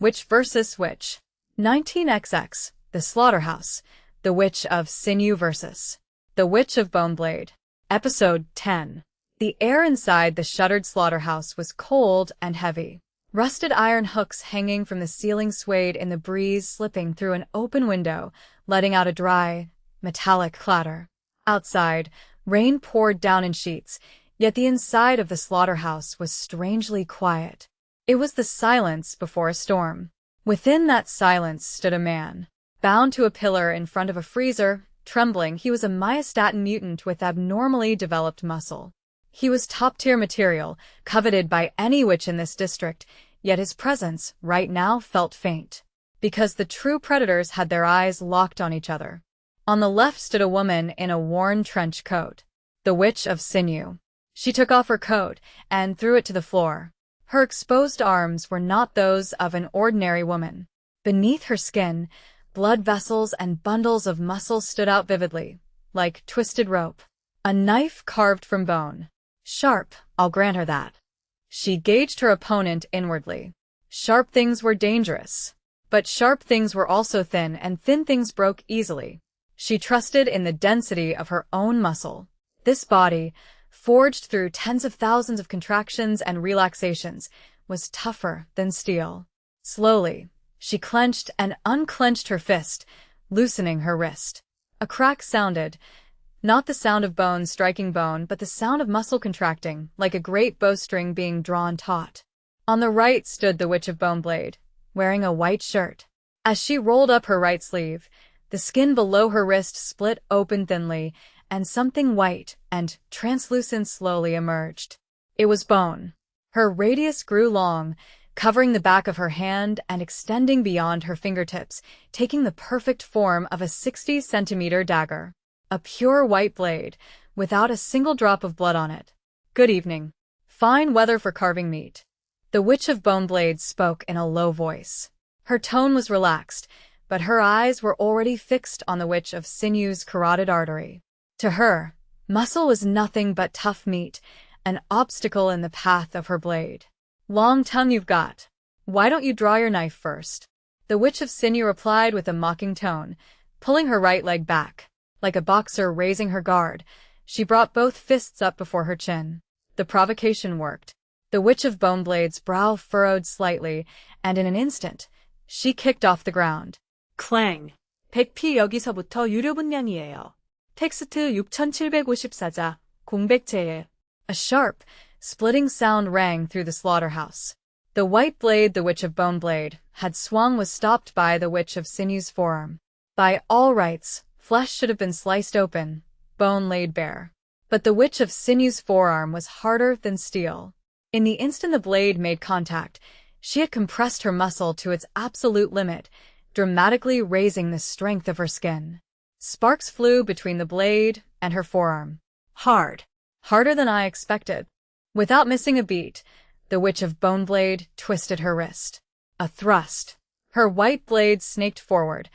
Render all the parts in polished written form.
Witch vs. Witch. 19XX. The Slaughterhouse. The Witch of Sinew vs. The Witch of Boneblade. Episode 10. The air inside the shuttered slaughterhouse was cold and heavy. Rusted iron hooks hanging from the ceiling swayed in the breeze, slipping through an open window, letting out a dry, metallic clatter. Outside, rain poured down in sheets, yet the inside of the slaughterhouse was strangely quiet. It was the silence before a storm. Within that silence stood a man. Bound to a pillar in front of a freezer, trembling, he was a myostatin mutant with abnormally developed muscle. He was top-tier material, coveted by any witch in this district, yet his presence, right now, felt faint. Because the true predators had their eyes locked on each other. On the left stood a woman in a worn trench coat. The Witch of Sinew. She took off her coat and threw it to the floor. Her exposed arms were not those of an ordinary woman. Beneath her skin, blood vessels and bundles of muscle stood out vividly, like twisted rope. A knife carved from bone. Sharp, I'll grant her that. She gauged her opponent inwardly. Sharp things were dangerous. But sharp things were also thin, and thin things broke easily. She trusted in the density of her own muscle. This body, forged through tens of thousands of contractions and relaxations, was tougher than steel. Slowly, she clenched and unclenched her fist, loosening her wrist. A crack sounded, not the sound of bone striking bone, but the sound of muscle contracting, like a great bowstring being drawn taut. On the right stood the Witch of Boneblade, wearing a white shirt. As she rolled up her right sleeve, the skin below her wrist split open thinly, and something white and translucent slowly emerged. It was bone. Her radius grew long, covering the back of her hand and extending beyond her fingertips, taking the perfect form of a 60-centimeter dagger. A pure white blade, without a single drop of blood on it. Good evening. Fine weather for carving meat. The Witch of Boneblade spoke in a low voice. Her tone was relaxed, but her eyes were already fixed on the Witch of Sinew's carotid artery. To her, muscle was nothing but tough meat, an obstacle in the path of her blade. Long tongue you've got. Why don't you draw your knife first? The Witch of Sinew replied with a mocking tone, pulling her right leg back. Like a boxer raising her guard, she brought both fists up before her chin. The provocation worked. The Witch of Boneblade's brow furrowed slightly, and in an instant, she kicked off the ground. Clang. 100피 여기서부터 유료 분량이에요. 텍스트 6754자, 공백제에. A sharp, splitting sound rang through the slaughterhouse. The white blade the Witch of Boneblade had swung was stopped by the Witch of Sinew's forearm. By all rights, flesh should have been sliced open, bone laid bare. But the Witch of Sinew's forearm was harder than steel. In the instant the blade made contact, she had compressed her muscle to its absolute limit, dramatically raising the strength of her skin. Sparks flew between the blade and her forearm. Hard. Harder than I expected. Without missing a beat, the Witch of Boneblade twisted her wrist. A thrust. Her white blade snaked forward,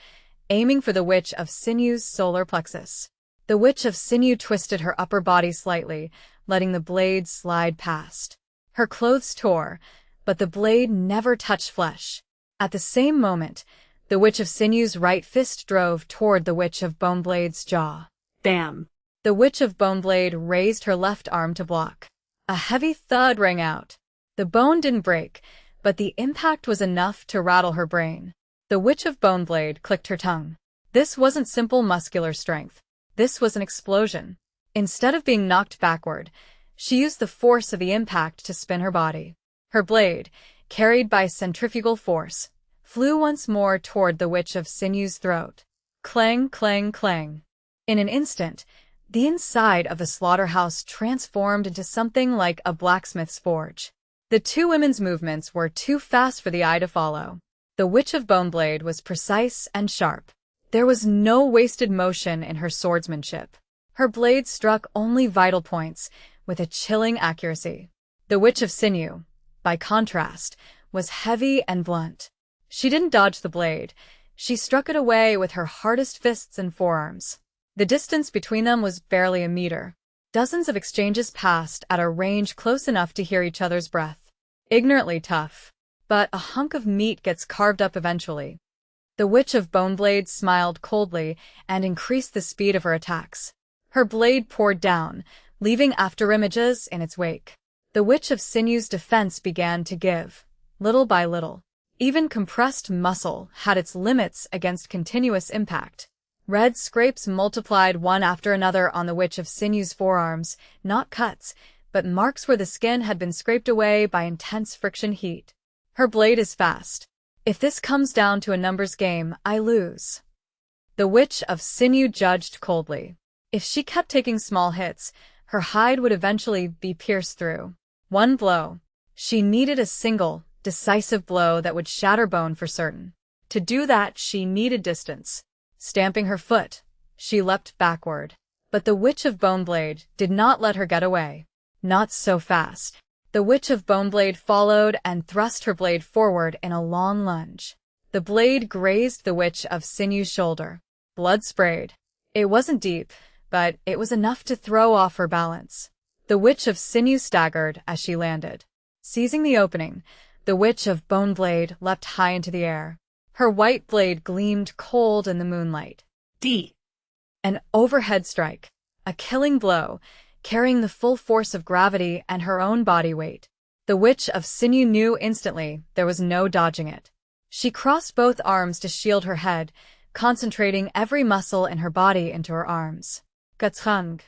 aiming for the Witch of Sinew's solar plexus. The Witch of Sinew twisted her upper body slightly, letting the blade slide past. Her clothes tore, but the blade never touched flesh. At the same moment, the Witch of Sinew's right fist drove toward the Witch of Boneblade's jaw. Bam! The Witch of Boneblade raised her left arm to block. A heavy thud rang out. The bone didn't break, but the impact was enough to rattle her brain. The Witch of Boneblade clicked her tongue. This wasn't simple muscular strength. This was an explosion. Instead of being knocked backward, she used the force of the impact to spin her body. Her blade, carried by centrifugal force, flew once more toward the Witch of Sinew's throat. Clang, clang, clang. In an instant, the inside of the slaughterhouse transformed into something like a blacksmith's forge. The two women's movements were too fast for the eye to follow. The Witch of Boneblade was precise and sharp. There was no wasted motion in her swordsmanship. Her blade struck only vital points, with a chilling accuracy. The Witch of Sinew, by contrast, was heavy and blunt. She didn't dodge the blade. She struck it away with her hardest fists and forearms. The distance between them was barely a meter. Dozens of exchanges passed at a range close enough to hear each other's breath. Ignorantly tough. but a hunk of meat gets carved up eventually. The Witch of Boneblade smiled coldly and increased the speed of her attacks. Her blade poured down, leaving afterimages in its wake. The Witch of Sinew's defense began to give, little by little. Even compressed muscle had its limits against continuous impact. Red scrapes multiplied one after another on the Witch of Sinew's forearms, not cuts, but marks where the skin had been scraped away by intense friction heat. Her blade is fast. If this comes down to a numbers game, I lose. The Witch of Sinew judged coldly. If she kept taking small hits, her hide would eventually be pierced through. One blow. She needed a single, decisive blow that would shatter bone for certain. To do that, she needed distance. Stamping her foot, she leapt backward. But the Witch of Boneblade did not let her get away. Not so fast. The Witch of Boneblade followed and thrust her blade forward in a long lunge. The blade grazed the Witch of Sinew's shoulder. Blood sprayed. It wasn't deep, but it was enough to throw off her balance. The Witch of Sinew staggered as she landed. Seizing the opening, the Witch of Boneblade leapt high into the air. Her white blade gleamed cold in the moonlight. An overhead strike. A killing blow, carrying the full force of gravity and her own body weight. The Witch of Sinew knew instantly there was no dodging it. She crossed both arms to shield her head, concentrating every muscle in her body into her arms. Gatsung.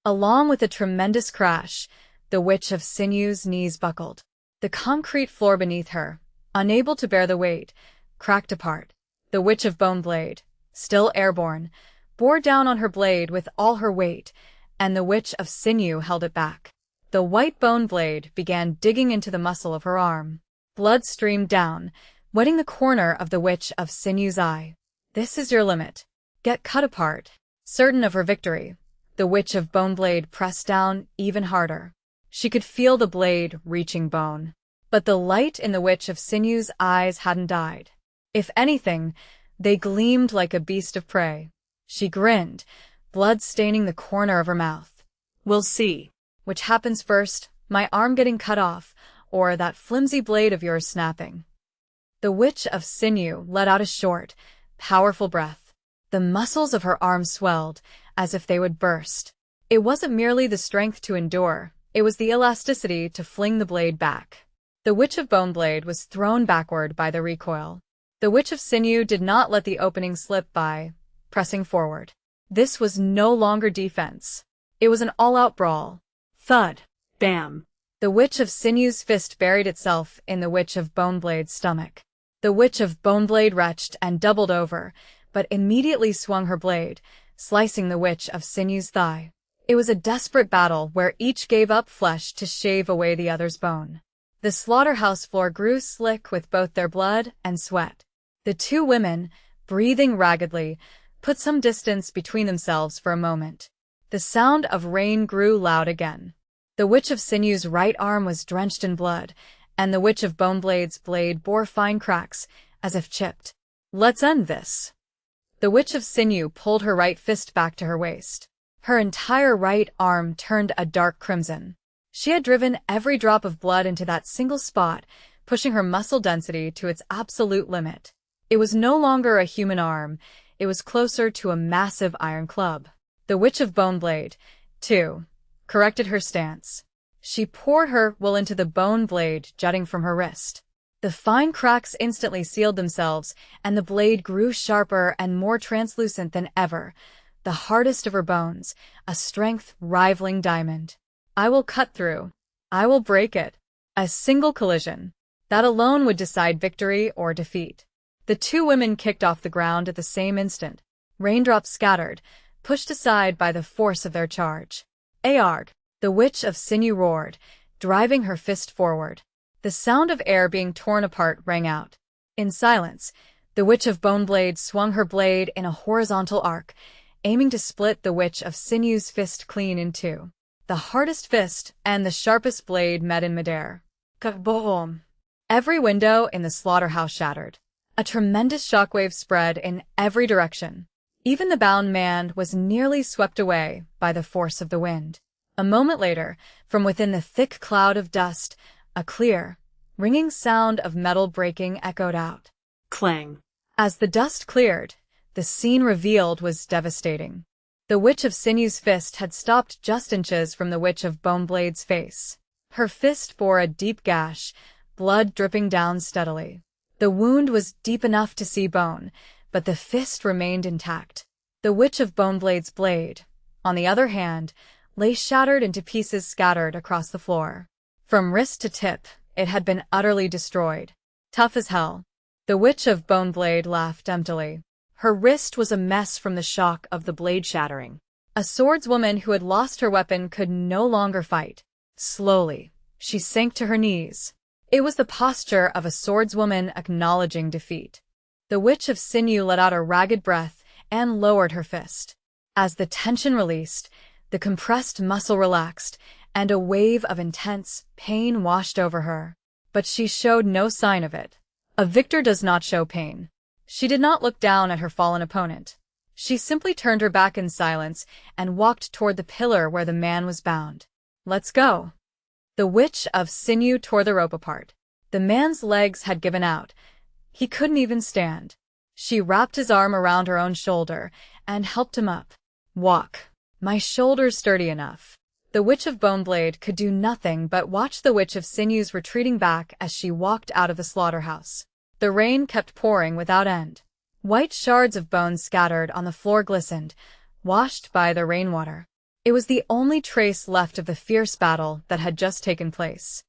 Along with a tremendous crash, the Witch of Sinew's knees buckled. The concrete floor beneath her, unable to bear the weight, cracked apart. The Witch of Boneblade, still airborne, bore down on her blade with all her weight, and the Witch of Sinew held it back. The white bone blade began digging into the muscle of her arm. Blood streamed down, wetting the corner of the Witch of Sinew's eye. This is your limit. Get cut apart. Certain of her victory, the Witch of Boneblade pressed down even harder. She could feel the blade reaching bone. But the light in the Witch of Sinew's eyes hadn't died. If anything, they gleamed like a beast of prey. She grinned, blood staining the corner of her mouth. We'll see. Which happens first, my arm getting cut off, or that flimsy blade of yours snapping. The Witch of Sinew let out a short, powerful breath. The muscles of her arms swelled, as if they would burst. It wasn't merely the strength to endure, it was the elasticity to fling the blade back. The Witch of Boneblade was thrown backward by the recoil. The Witch of Sinew did not let the opening slip by, pressing forward. This was no longer defense. It was an all-out brawl. Thud. Bam. The Witch of Sinew's fist buried itself in the Witch of Boneblade's stomach. The Witch of Boneblade retched and doubled over, but immediately swung her blade, slicing the Witch of Sinew's thigh. It was a desperate battle where each gave up flesh to shave away the other's bone. The slaughterhouse floor grew slick with both their blood and sweat. The two women, breathing raggedly, put some distance between themselves for a moment. The sound of rain grew loud again. The Witch of Sinew's right arm was drenched in blood, and the Witch of Boneblade's blade bore fine cracks, as if chipped. Let's end this. The Witch of Sinew pulled her right fist back to her waist. Her entire right arm turned a dark crimson. She had driven every drop of blood into that single spot, pushing her muscle density to its absolute limit. It was no longer a human arm, it was closer to a massive iron club. The Witch of Boneblade, too, corrected her stance. She poured her will into the bone blade jutting from her wrist. The fine cracks instantly sealed themselves, and the blade grew sharper and more translucent than ever, the hardest of her bones, a strength rivaling diamond. I will cut through. I will break it. A single collision. That alone would decide victory or defeat. The two women kicked off the ground at the same instant. Raindrops scattered, pushed aside by the force of their charge. Aarg! The Witch of Sinew roared, driving her fist forward. The sound of air being torn apart rang out. In silence, the Witch of Boneblade swung her blade in a horizontal arc, aiming to split the Witch of Sinew's fist clean in two. The hardest fist and the sharpest blade met in midair. Kaboom! Every window in the slaughterhouse shattered. A tremendous shockwave spread in every direction. Even the bound man was nearly swept away by the force of the wind. A moment later, from within the thick cloud of dust, a clear, Ringing sound of metal breaking echoed out. Clang. As the dust cleared, the scene revealed was devastating. The Witch of Sinew's fist had stopped just inches from the Witch of Boneblade's face. Her fist bore a deep gash, blood dripping down steadily. The wound was deep enough to see bone, but the fist remained intact. The Witch of Boneblade's blade, on the other hand, lay shattered into pieces scattered across the floor. From wrist to tip, it had been utterly destroyed. Tough as hell. The Witch of Boneblade laughed emptily. Her wrist was a mess from the shock of the blade shattering. A swordswoman who had lost her weapon could no longer fight. Slowly, she sank to her knees. It was the posture of a swordswoman acknowledging defeat. The Witch of Sinew let out a ragged breath and lowered her fist. As the tension released, the compressed muscle relaxed, and a wave of intense pain washed over her. But she showed no sign of it. A victor does not show pain. She did not look down at her fallen opponent. She simply turned her back in silence and walked toward the pillar where the man was bound. "Let's go." The Witch of Sinew tore the rope apart. The man's legs had given out. He couldn't even stand. She wrapped his arm around her own shoulder and helped him up. "Walk. My shoulder's sturdy enough." The Witch of Boneblade could do nothing but watch the Witch of Sinew's retreating back as she walked out of the slaughterhouse. The rain kept pouring without end. White shards of bone scattered on the floor glistened, washed by the rainwater. It was the only trace left of the fierce battle that had just taken place.